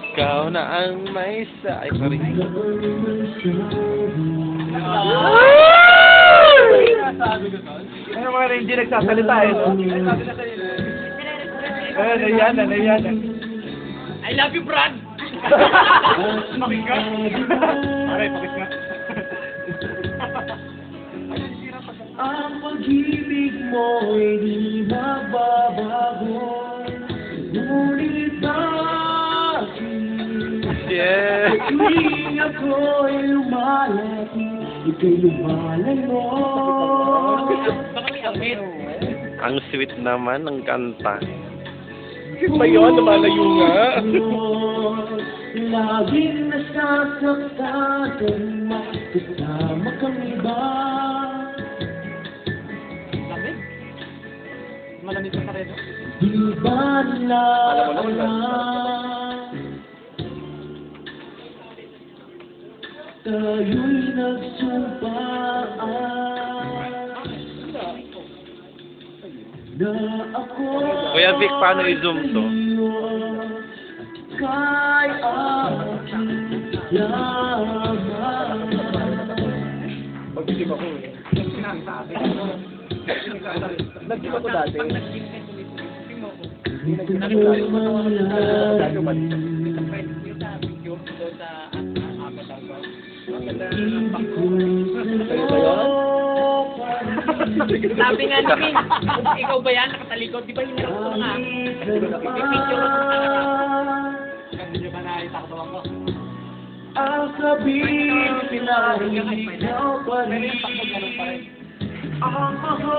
Ikaw na ang may sa... Ay, sorry. Ano mga hindi nagsasalita eh, no? Nahiyan. I love you, Brad! Pakit ka? Aray, pakit ka. Ang pag-ibig mo'y di magbabago, ngunit bakit? Yeah! Tuwing ako'y lumalaki, ika'y lumalayo. Ang sweet naman ng kanta. Ba yun? Lumalayo nga. Laging nasasaktan, kasama kang iba. Malamig sa kareno. Di ba nila tayo'y nagsumpaan na ako Kuya Vic, paano i-zoom to? kay aking yaman. Pag-isip ako eh. Nag-isip ako dati. Sabi nga namin, ikaw ba yan? Nakatalikod? Di ba hinarap ko nga? May picture ako sa hindi nyo ba naitaktawan ko? Ang sabihin pinahing ikaw pa rin ang ako.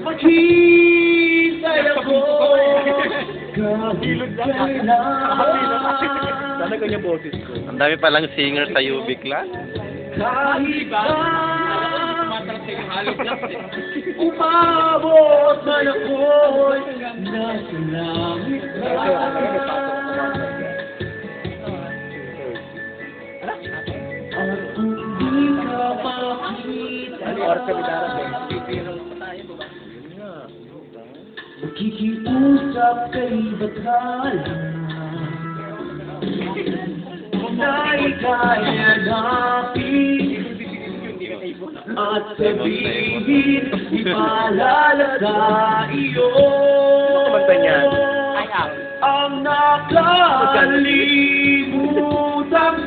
Maghintay ako kahit kailan. Sana kanya boses ko. Ang dami palang singer sa UV class. Kahit Diba? na Tumatarap sa yung halog lang. umabot man ako'y nasa langit at hindi ka makita makikiusap kay Bathala na ika'y hanapin at sabihin ipaalala sa iyo Kumanta niyan. ang nakalimutang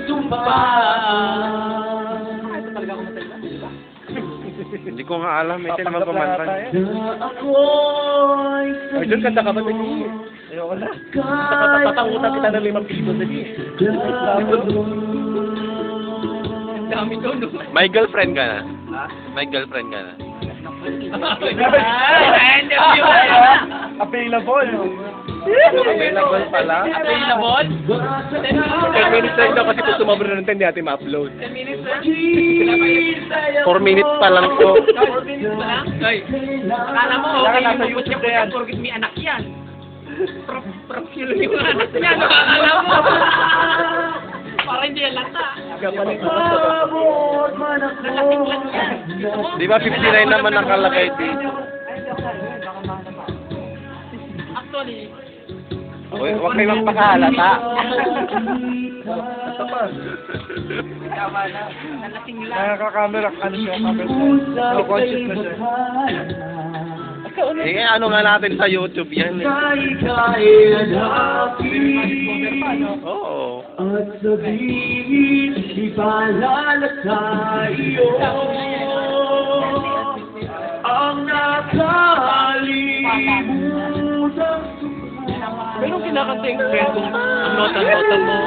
sumpaan Hindi ko nga alam. May naman kumanta. na ako'y Ay, doon kanta ka ba tayo? Ayoko na. Tatangutan kita ng 5 piso sa di. Dami doon. May girlfriend ka na? May girlfriend ka na? Available. Available pala? Available? 10 minutes lang daw kasi kung sumabra na ng 10 di natin ma-upload. 10 minutes lang? 4 minutes pa lang po. 4 minutes pa lang? Ay, akala mo okay Nasa yung YouTube YouTube na yan. porkit may anak yan. Profil yung anak niya. Akala mo. Para hindi yan lata. Kapalit mo. umabot man ako Nalating lang yan. Di ba 59 naman nakalagay dito? Actually, Uy, huwag kayo magpakahalata. tama na. Nalating lang. Nakaka-camera, ano siya, camera. No conscious na siya. Eh, ano nga natin sa YouTube yan eh. Kaya hanapin Oo. at sabihin ipaalala sa iyo ang nakalimutang sumpaan. Pero kinakanta yung kwento, ang nota-nota mo.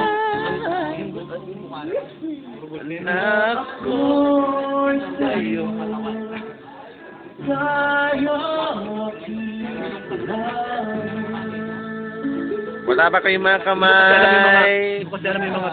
Ako'y sa'yo. Wala ba kayong mga kamay? Bukas na may mga